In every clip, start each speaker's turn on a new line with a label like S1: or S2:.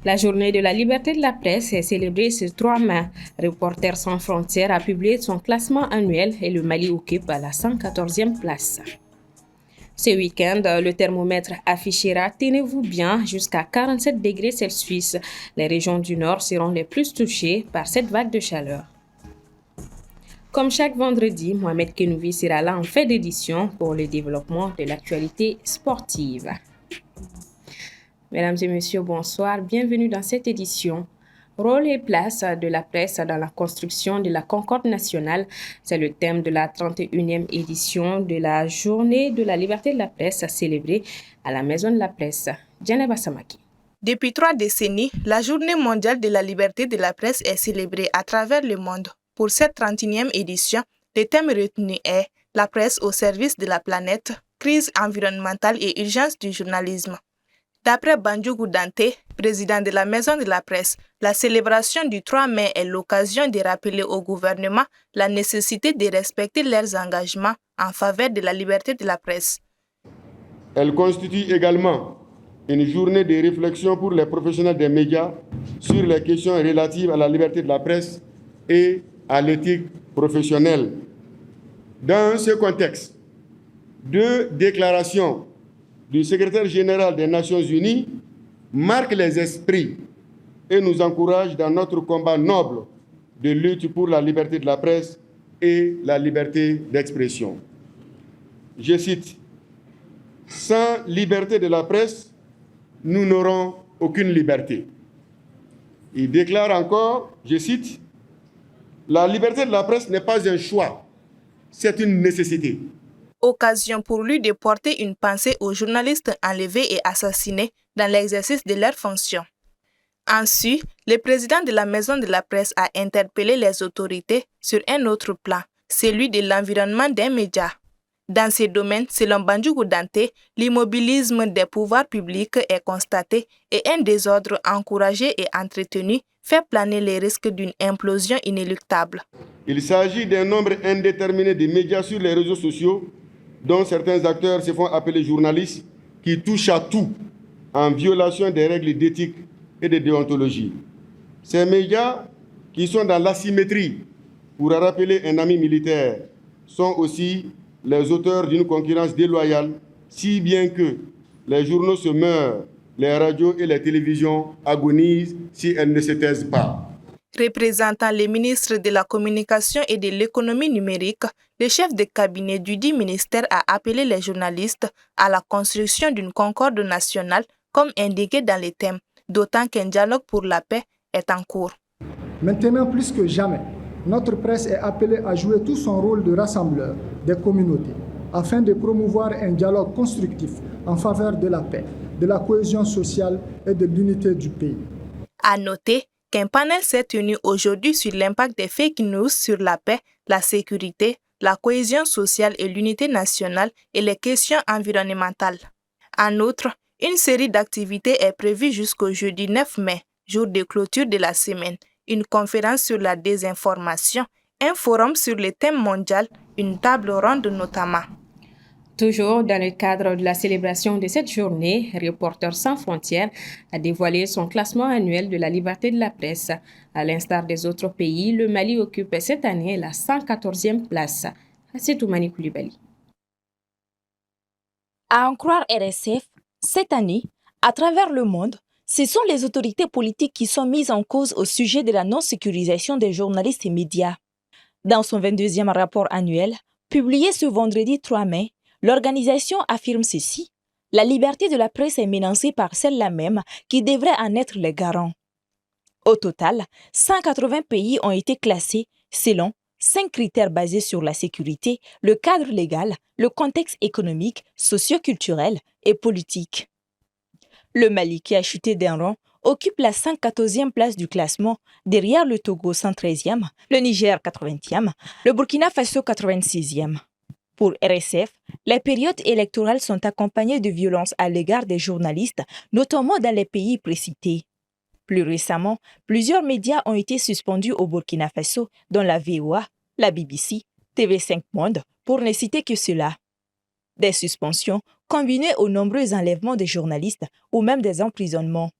S1: La journée de la liberté de la presse est célébrée ce 3 mai. Reporters sans frontières a publié son classement annuel et le Mali occupe la 114e place. Ce week-end, le thermomètre affichera, tenez-vous bien, jusqu'à 47 degrés Celsius. Les régions du nord seront les plus touchées par cette vague de chaleur. Comme chaque vendredi, Mohamed Kenouvi sera là en fin d'édition pour le développement de l'actualité sportive. Mesdames et messieurs, bonsoir. Bienvenue dans cette édition. Rôle et place de la presse dans la construction de la concorde nationale, c'est le thème de la 31e édition de la Journée de la liberté de la presse célébrée à la Maison de la Presse. Djaneba Samaki.
S2: Depuis 3 décennies, la Journée mondiale de la liberté de la presse est célébrée à travers le monde. Pour cette 31e édition, le thème retenu est « La presse au service de la planète, crise environnementale et urgence du journalisme ». D'après Bandjougou Dante, président de la Maison de la Presse, la célébration du 3 mai est l'occasion de rappeler au gouvernement la nécessité de respecter leurs engagements en faveur de la liberté de la presse.
S3: Elle constitue également une journée de réflexion pour les professionnels des médias sur les questions relatives à la liberté de la presse et à l'éthique professionnelle. Dans ce contexte, 2 déclarations du secrétaire général des Nations Unies marque les esprits et nous encourage dans notre combat noble de lutte pour la liberté de la presse et la liberté d'expression. Je cite, « Sans liberté de la presse, nous n'aurons aucune liberté. » Il déclare encore, je cite, « La liberté de la presse n'est pas un choix, c'est une nécessité. »
S2: Occasion pour lui de porter une pensée aux journalistes enlevés et assassinés dans l'exercice de leurs fonctions. Ensuite, le président de la Maison de la Presse a interpellé les autorités sur un autre plan, celui de l'environnement des médias. Dans ces domaines, selon Bandjougou Dante, l'immobilisme des pouvoirs publics est constaté et un désordre encouragé et entretenu fait planer les risques d'une implosion inéluctable.
S3: Il s'agit d'un nombre indéterminé de médias sur les réseaux sociaux dont certains acteurs se font appeler journalistes, qui touchent à tout, en violation des règles d'éthique et de déontologie. Ces médias, qui sont dans l'asymétrie, pour rappeler un ami militaire, sont aussi les auteurs d'une concurrence déloyale, si bien que les journaux se meurent, les radios et les télévisions agonisent si elles ne se taisent pas.
S2: Représentant les ministres de la Communication et de l'Économie numérique, le chef de cabinet du dit ministère a appelé les journalistes à la construction d'une concorde nationale comme indiqué dans les thèmes, d'autant qu'un dialogue pour la paix est en cours.
S4: Maintenant plus que jamais, notre presse est appelée à jouer tout son rôle de rassembleur des communautés afin de promouvoir un dialogue constructif en faveur de la paix, de la cohésion sociale et de l'unité du pays.
S2: À noter qu'un panel s'est tenu aujourd'hui sur l'impact des fake news sur la paix, la sécurité, la cohésion sociale et l'unité nationale et les questions environnementales. En outre, une série d'activités est prévue jusqu'au jeudi 9 mai, jour de clôture de la semaine, une conférence sur la désinformation, un forum sur le thème mondial, une table ronde notamment.
S1: Toujours dans le cadre de la célébration de cette journée, Reporters sans frontières a dévoilé son classement annuel de la liberté de la presse. À l'instar des autres pays, le Mali occupe cette année la 114e place. Assetoumani Koulibaly.
S5: À en croire RSF, cette année, à travers le monde, ce sont les autorités politiques qui sont mises en cause au sujet de la non-sécurisation des journalistes et médias. Dans son 22e rapport annuel, publié ce vendredi 3 mai, l'organisation affirme ceci: la liberté de la presse est menacée par celle-là même qui devrait en être les garants. Au total, 180 pays ont été classés selon 5 critères basés sur la sécurité, le cadre légal, le contexte économique, socio-culturel et politique. Le Mali, qui a chuté d'un rang, occupe la 114e place du classement, derrière le Togo 113e, le Niger 80e, le Burkina Faso 86e. Pour RSF, les périodes électorales sont accompagnées de violences à l'égard des journalistes, notamment dans les pays précités. Plus récemment, plusieurs médias ont été suspendus au Burkina Faso, dont la VOA, la BBC, TV5 Monde, pour ne citer que cela. Des suspensions combinées aux nombreux enlèvements des journalistes ou même des emprisonnements.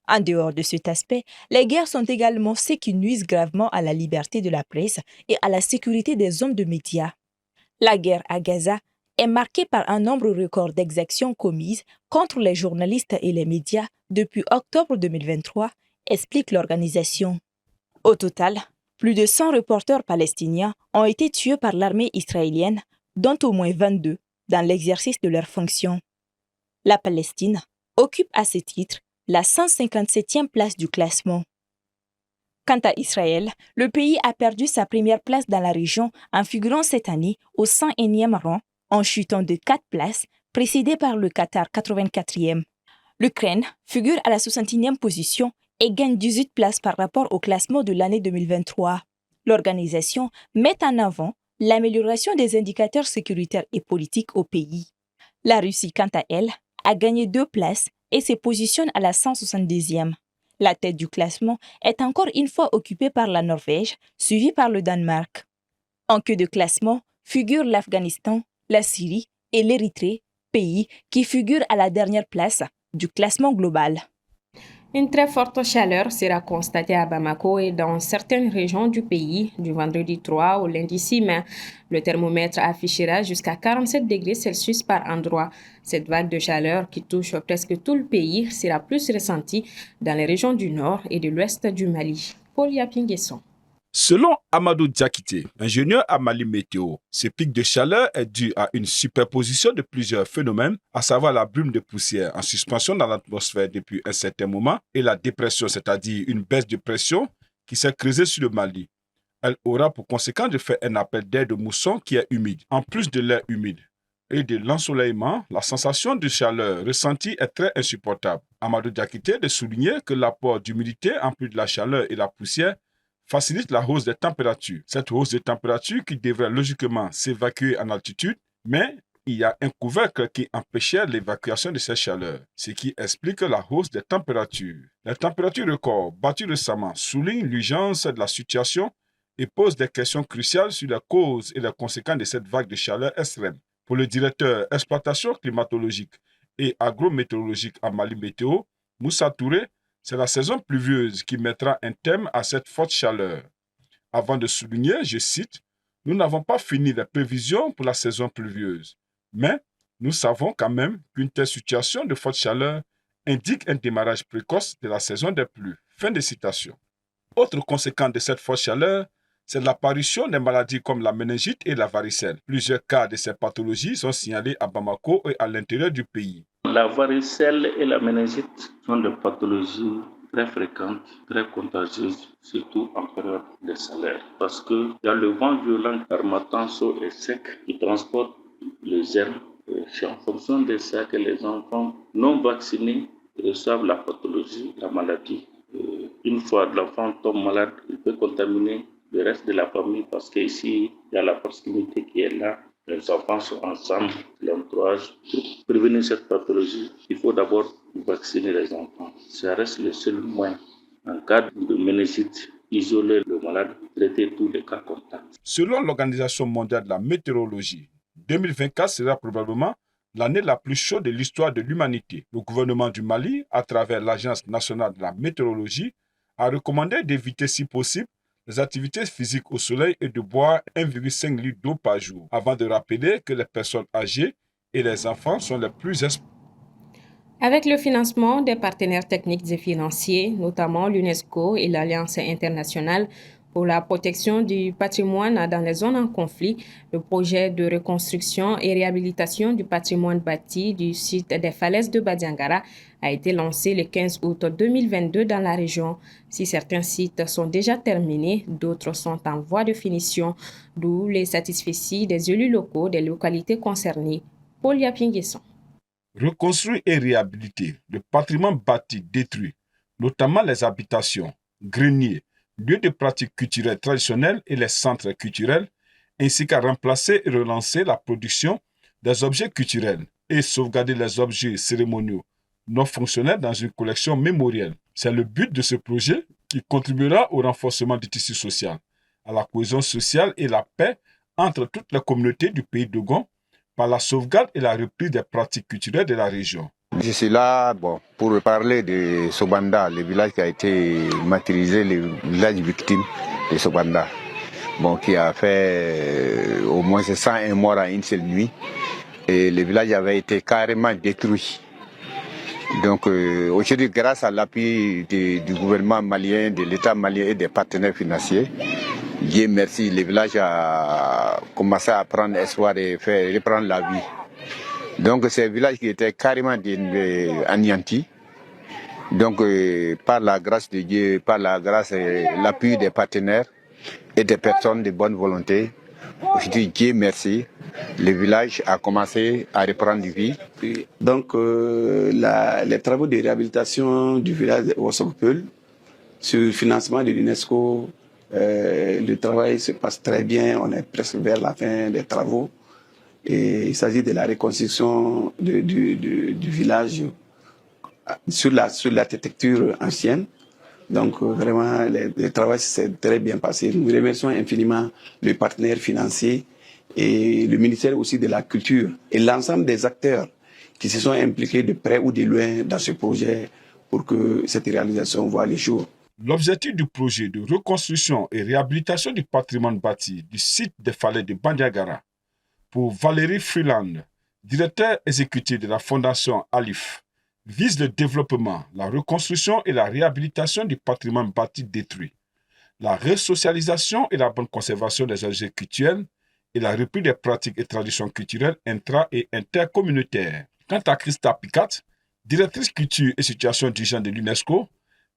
S5: En dehors de cet aspect, les guerres sont également ce qui nuisent gravement à la liberté de la presse et à la sécurité des hommes de médias. La guerre à Gaza est marquée par un nombre record d'exactions commises contre les journalistes et les médias depuis octobre 2023, explique l'organisation. Au total, plus de 100 reporters palestiniens ont été tués par l'armée israélienne, dont au moins 22 dans l'exercice de leurs fonctions. La Palestine occupe à ce titre la 157e place du classement. Quant à Israël, le pays a perdu sa première place dans la région en figurant cette année au 101e rang, en chutant de 4 places, précédé par le Qatar 84e. L'Ukraine figure à la 61e position et gagne 18 places par rapport au classement de l'année 2023. L'organisation met en avant l'amélioration des indicateurs sécuritaires et politiques au pays. La Russie, quant à elle, a gagné 2 places et se positionne à la 172e. La tête du classement est encore une fois occupée par la Norvège, suivie par le Danemark. En queue de classement figurent l'Afghanistan, la Syrie et l'Érythrée, pays qui figurent à la dernière place du classement global.
S1: Une très forte chaleur sera constatée à Bamako et dans certaines régions du pays du vendredi 3 au lundi 6 mai. Le thermomètre affichera jusqu'à 47 degrés Celsius par endroit. Cette vague de chaleur qui touche presque tout le pays sera plus ressentie dans les régions du nord et de l'ouest du Mali. Paul Yapinguesson.
S6: Selon Amadou Diakité, ingénieur à Mali Météo, ce pic de chaleur est dû à une superposition de plusieurs phénomènes, à savoir la brume de poussière en suspension dans l'atmosphère depuis un certain moment et la dépression, c'est-à-dire une baisse de pression qui s'est creusée sur le Mali. Elle aura pour conséquence de faire un appel d'air de mousson qui est humide. En plus de l'air humide et de l'ensoleillement, la sensation de chaleur ressentie est très insupportable. Amadou Diakité de souligner que l'apport d'humidité en plus de la chaleur et la poussière facilite la hausse des températures. Cette hausse des températures qui devrait logiquement s'évacuer en altitude, mais il y a un couvercle qui empêchait l'évacuation de cette chaleur, ce qui explique la hausse des températures. Les températures records battues récemment soulignent l'urgence de la situation et posent des questions cruciales sur les causes et les conséquences de cette vague de chaleur extrême. Pour le directeur exploitation climatologique et agrométéorologique à Mali Météo, Moussa Touré, c'est la saison pluvieuse qui mettra un terme à cette forte chaleur. Avant de souligner, je cite, « Nous n'avons pas fini les prévisions pour la saison pluvieuse, mais nous savons quand même qu'une telle situation de forte chaleur indique un démarrage précoce de la saison des pluies. » Fin de citation. Autre conséquence de cette forte chaleur, c'est l'apparition des maladies comme la méningite et la varicelle. Plusieurs cas de ces pathologies sont signalés à Bamako et à l'intérieur du pays.
S7: La varicelle et la méningite sont des pathologies très fréquentes, très contagieuses, surtout en période de chaleur. Parce qu'il y a le vent violent, harmattan, chaud et sec qui transporte le germe. C'est en fonction de ça que les enfants non vaccinés reçoivent la pathologie, la maladie. Une fois l'enfant tombe malade, il peut contaminer le reste de la famille parce qu'ici, il y a la proximité qui est là. Les enfants sont ensemble, l'entourage. Pour prévenir cette pathologie, il faut d'abord vacciner les enfants. Ça reste le seul moyen. En cas de méningite, isoler le malade, traiter tous les cas contacts.
S6: Selon l'Organisation mondiale de la météorologie, 2024 sera probablement l'année la plus chaude de l'histoire de l'humanité. Le gouvernement du Mali, à travers l'Agence nationale de la météorologie, a recommandé d'éviter si possible les activités physiques au soleil et de boire 1,5 litre d'eau par jour, avant de rappeler que les personnes âgées et les enfants sont les plus exposés.
S1: Avec le financement des partenaires techniques et financiers, notamment l'UNESCO et l'Alliance internationale pour la protection du patrimoine dans les zones en conflit, le projet de reconstruction et réhabilitation du patrimoine bâti du site des falaises de Badiangara a été lancé le 15 août 2022 dans la région. Si certains sites sont déjà terminés, d'autres sont en voie de finition, d'où les satisfecits des élus locaux des localités concernées. Paul Yapinguesson.
S6: Reconstruire et réhabiliter le patrimoine bâti détruit, notamment les habitations, greniers, lieux de pratiques culturelles traditionnelles et les centres culturels, ainsi qu'à remplacer et relancer la production des objets culturels et sauvegarder les objets cérémoniaux non fonctionnels dans une collection mémorielle. C'est le but de ce projet qui contribuera au renforcement du tissu social, à la cohésion sociale et la paix entre toutes les communautés du pays d'Ogon par la sauvegarde et la reprise des pratiques culturelles de la région.
S8: Je suis là pour parler de Sobanda, le village qui a été martyrisé, le village victime de Sobanda, qui a fait au moins 101 morts en une seule nuit. Et le village avait été carrément détruit. Donc aujourd'hui, grâce à l'appui du gouvernement malien, de l'État malien et des partenaires financiers, Dieu merci, le village a commencé à prendre espoir et faire reprendre la vie. Donc c'est un village qui était carrément anéanti. Donc par la grâce de Dieu, par la grâce et l'appui des partenaires et des personnes de bonne volonté, aujourd'hui Dieu merci, le village a commencé à reprendre vie.
S9: Donc les travaux de réhabilitation du village de Wossokpeul, sur le financement de l'UNESCO, le travail se passe très bien, on est presque vers la fin des travaux. Et il s'agit de la reconstruction du village sur l'architecture ancienne. Donc vraiment, le travail s'est très bien passé. Nous remercions infiniment le partenaire financier et le ministère aussi de la Culture et l'ensemble des acteurs qui se sont impliqués de près ou de loin dans ce projet pour que cette réalisation voie le jour.
S6: L'objectif du projet de reconstruction et réhabilitation du patrimoine bâti du site des Falaises de Bandiagara, pour Valérie Freeland, directeur exécutif de la Fondation Alif, vise le développement, la reconstruction et la réhabilitation du patrimoine bâti détruit, la resocialisation et la bonne conservation des objets culturels et la reprise des pratiques et traditions culturelles intra- et intercommunautaires. Quant à Christa Picat, directrice culture et situation d'hygiène de l'UNESCO,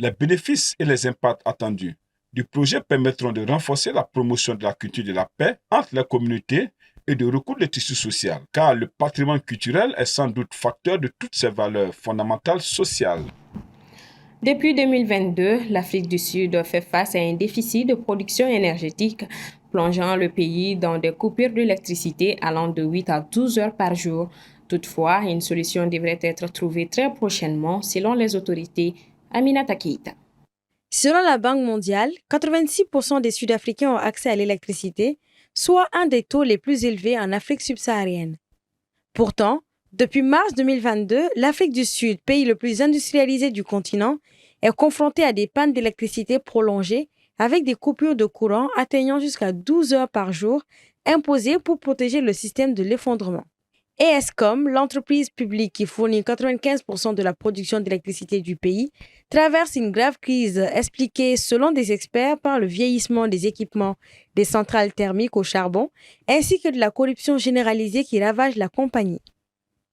S6: les bénéfices et les impacts attendus du projet permettront de renforcer la promotion de la culture de la paix entre les communautés et de recoudre le tissu social, car le patrimoine culturel est sans doute facteur de toutes ces valeurs fondamentales sociales.
S1: Depuis 2022, l'Afrique du Sud fait face à un déficit de production énergétique, plongeant le pays dans des coupures d'électricité allant de 8 à 12 heures par jour. Toutefois, une solution devrait être trouvée très prochainement selon les autorités. Aminata Keita.
S10: Selon la Banque mondiale, 86% des Sud-Africains ont accès à l'électricité, soit un des taux les plus élevés en Afrique subsaharienne. Pourtant, depuis mars 2022, l'Afrique du Sud, pays le plus industrialisé du continent, est confrontée à des pannes d'électricité prolongées avec des coupures de courant atteignant jusqu'à 12 heures par jour, imposées pour protéger le système de l'effondrement. Eskom, l'entreprise publique qui fournit 95% de la production d'électricité du pays, traverse une grave crise expliquée, selon des experts, par le vieillissement des équipements des centrales thermiques au charbon, ainsi que de la corruption généralisée qui ravage la compagnie.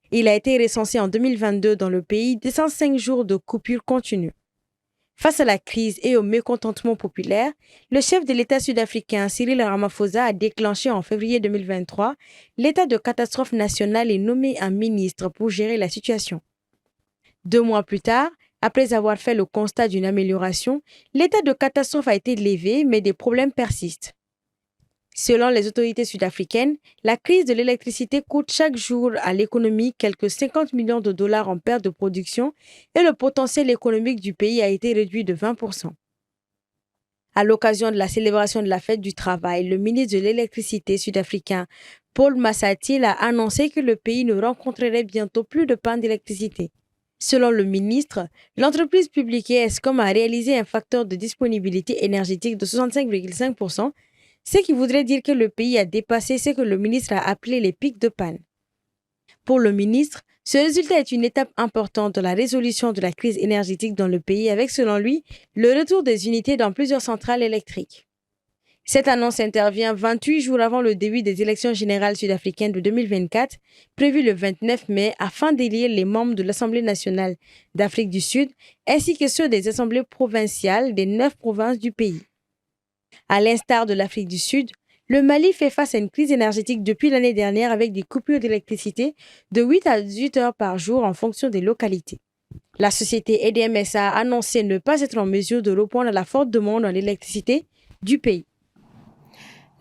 S10: Il a été recensé en 2022 dans le pays 205 jours de coupure continue. Face à la crise et au mécontentement populaire, le chef de l'État sud-africain Cyril Ramaphosa a déclenché en février 2023 l'état de catastrophe nationale et nommé un ministre pour gérer la situation. 2 mois plus tard, après avoir fait le constat d'une amélioration, l'état de catastrophe a été levé, mais des problèmes persistent. Selon les autorités sud-africaines, la crise de l'électricité coûte chaque jour à l'économie quelques 50 millions de dollars en perte de production et le potentiel économique du pays a été réduit de 20%. À l'occasion de la célébration de la fête du travail, le ministre de l'électricité sud-africain, Paul Massatil, a annoncé que le pays ne rencontrerait bientôt plus de panne d'électricité. Selon le ministre, l'entreprise publique Eskom a réalisé un facteur de disponibilité énergétique de 65,5%, ce qui voudrait dire que le pays a dépassé ce que le ministre a appelé les pics de panne. Pour le ministre, ce résultat est une étape importante dans la résolution de la crise énergétique dans le pays avec, selon lui, le retour des unités dans plusieurs centrales électriques. Cette annonce intervient 28 jours avant le début des élections générales sud-africaines de 2024, prévues le 29 mai, afin d'élire les membres de l'Assemblée nationale d'Afrique du Sud, ainsi que ceux des assemblées provinciales des 9 provinces du pays. À l'instar de l'Afrique du Sud, le Mali fait face à une crise énergétique depuis l'année dernière avec des coupures d'électricité de 8 à 18 heures par jour en fonction des localités. La société EDMS a annoncé ne pas être en mesure de répondre à la forte demande en électricité du pays.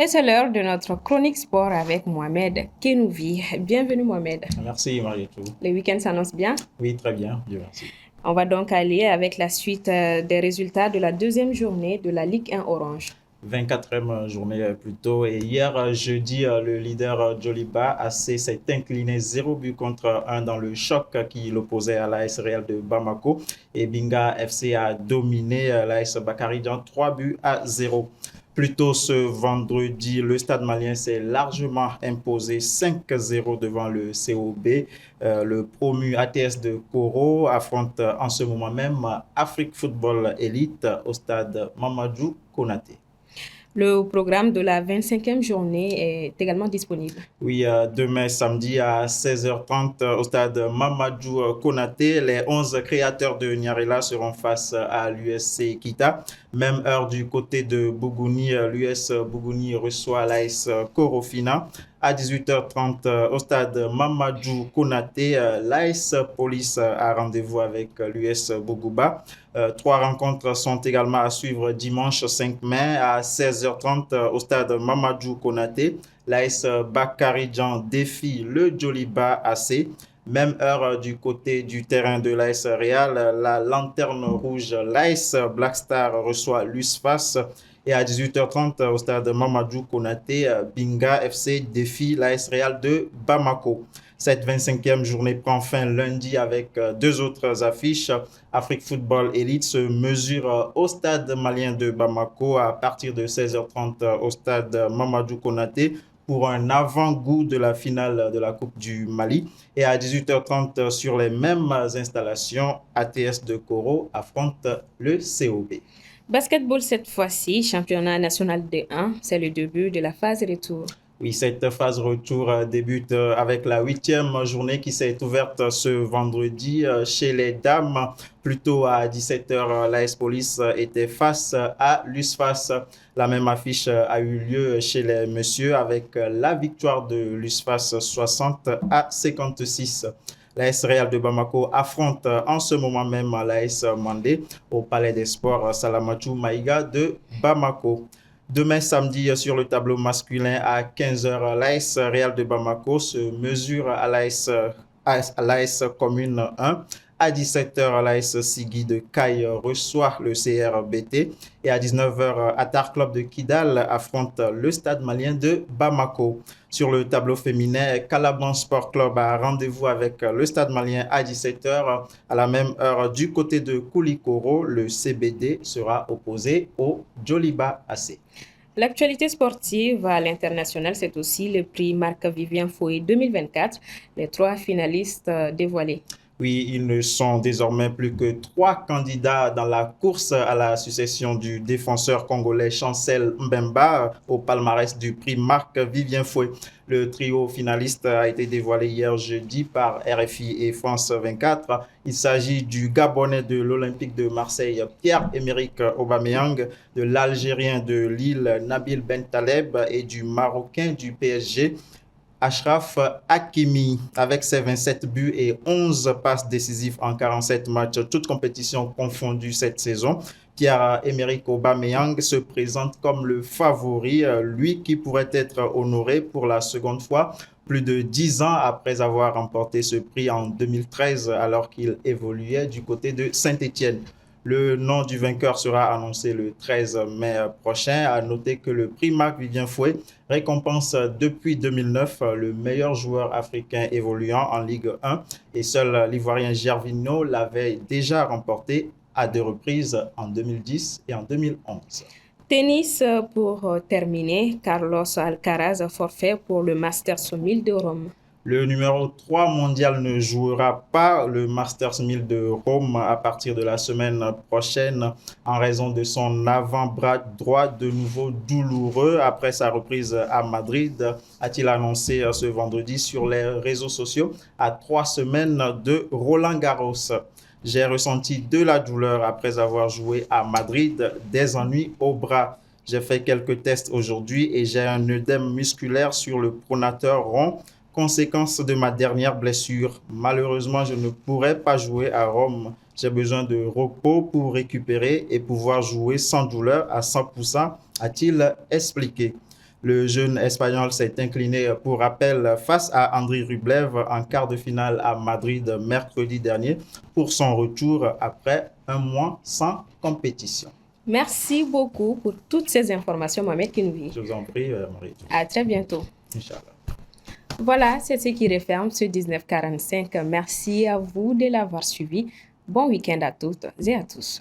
S1: Et c'est l'heure de notre chronique sport avec Mohamed Kenouvi. Bienvenue Mohamed.
S11: Merci Marietou.
S1: Le week-end s'annonce bien?
S11: Oui, très bien, Dieu merci.
S1: On va donc aller avec la suite des résultats de la deuxième journée de la Ligue 1 Orange.
S11: 24e journée plus tôt. Et hier, jeudi, le leader Djoliba AC s'est incliné 0 but contre 1 dans le choc qui l'opposait à l'AS Real de Bamako. Et Binga FC a dominé l'AS Bakarijan 3 buts à 0. Plus tôt ce vendredi, le Stade malien s'est largement imposé 5-0 devant le COB. Le promu ATS de Koro affronte en ce moment même Afrique Football Elite au stade Mamadou Konaté.
S1: Le programme de la 25e journée est également disponible.
S11: Oui, demain samedi à 16h30 au stade Mamadou Konaté, les 11 créateurs de Nyarela seront face à l'USC Kita. Même heure du côté de Bougouni, l'US Bougouni reçoit l'AS Korofina. À 18h30 au stade Mamadou Konaté, l'AS Police a rendez-vous avec l'US Bougouba. 3 rencontres sont également à suivre dimanche 5 mai à 16h30 au stade Mamadou Konaté. L'AS Bakarijan défie le Djoliba AC. Même heure du côté du terrain de l'AS Real, la lanterne rouge, l'AS Black Star reçoit l'USFAS. Et à 18h30 au stade Mamadou Konaté, Binga FC défie l'AS Real de Bamako. Cette 25e journée prend fin lundi avec 2 autres affiches. Afrique Football Elite se mesure au stade malien de Bamako à partir de 16h30 au stade Mamadou Konaté pour un avant-goût de la finale de la Coupe du Mali. Et à 18h30 sur les mêmes installations, ATS de Koro affronte le COB.
S1: Basketball cette fois-ci, championnat national de 1, c'est le début de la phase retour.
S11: Oui, cette phase retour débute avec la 8e journée qui s'est ouverte ce vendredi chez les dames. Plus tôt à 17h, l'AS Police était face à l'USFAS. La même affiche a eu lieu chez les messieurs avec la victoire de l'USFAS 60-56. L'AS Real de Bamako affronte en ce moment même l'AS Mandé au Palais des Sports Salamatou Maïga de Bamako. Demain samedi, sur le tableau masculin à 15h, l'AS Real de Bamako se mesure à l'AS Commune 1. À 17h, l'AS Sigui de Caille reçoit le CRBT. Et à 19h, Atar Club de Kidal affronte le Stade malien de Bamako. Sur le tableau féminin, Calaban Sport Club a rendez-vous avec le Stade malien à 17h. À la même heure, du côté de Koulikoro, le CBD sera opposé au Djoliba AC.
S1: L'actualité sportive à l'international, c'est aussi le prix Marc-Vivien Foé 2024, les 3 finalistes dévoilés.
S11: Oui, ils ne sont désormais plus que 3 candidats dans la course à la succession du défenseur congolais Chancel Mbemba au palmarès du prix Marc-Vivien Foé. Le trio finaliste a été dévoilé hier jeudi par RFI et France 24. Il s'agit du Gabonais de l'Olympique de Marseille, Pierre-Emerick Aubameyang, de l'Algérien de Lille, Nabil Bentaleb, et du Marocain du PSG, Achraf Hakimi. Avec ses 27 buts et 11 passes décisives en 47 matchs, toutes compétitions confondues cette saison, Pierre-Emerick Aubameyang se présente comme le favori, lui qui pourrait être honoré pour la seconde fois, plus de 10 ans après avoir remporté ce prix en 2013 alors qu'il évoluait du côté de Saint-Étienne. Le nom du vainqueur sera annoncé le 13 mai prochain. À noter que le prix Marc-Vivien Foé récompense depuis 2009 le meilleur joueur africain évoluant en Ligue 1 et seul l'Ivoirien Gervinho l'avait déjà remporté à 2 reprises en 2010 et en 2011.
S1: Tennis pour terminer, Carlos Alcaraz forfait pour le Masters 1000 de Rome.
S11: Le numéro 3 mondial ne jouera pas le Masters 1000 de Rome à partir de la semaine prochaine en raison de son avant-bras droit de nouveau douloureux après sa reprise à Madrid, a-t-il annoncé ce vendredi sur les réseaux sociaux à 3 semaines de Roland Garros. J'ai ressenti de la douleur après avoir joué à Madrid, des ennuis au bras. J'ai fait quelques tests aujourd'hui et j'ai un œdème musculaire sur le pronateur rond, conséquence de ma dernière blessure. Malheureusement, je ne pourrai pas jouer à Rome. J'ai besoin de repos pour récupérer et pouvoir jouer sans douleur à 100%, a-t-il expliqué. Le jeune Espagnol s'est incliné pour rappel face à Andriy Rublev en quart de finale à Madrid mercredi dernier pour son retour après un mois sans compétition.
S1: Merci beaucoup pour toutes ces informations, Mohamed Kinouvi.
S11: Je vous en prie, Marie.
S1: À très bientôt.
S11: Inch'Allah.
S1: Voilà, c'est ce qui referme ce 1945. Merci à vous de l'avoir suivi. Bon week-end à toutes et à tous.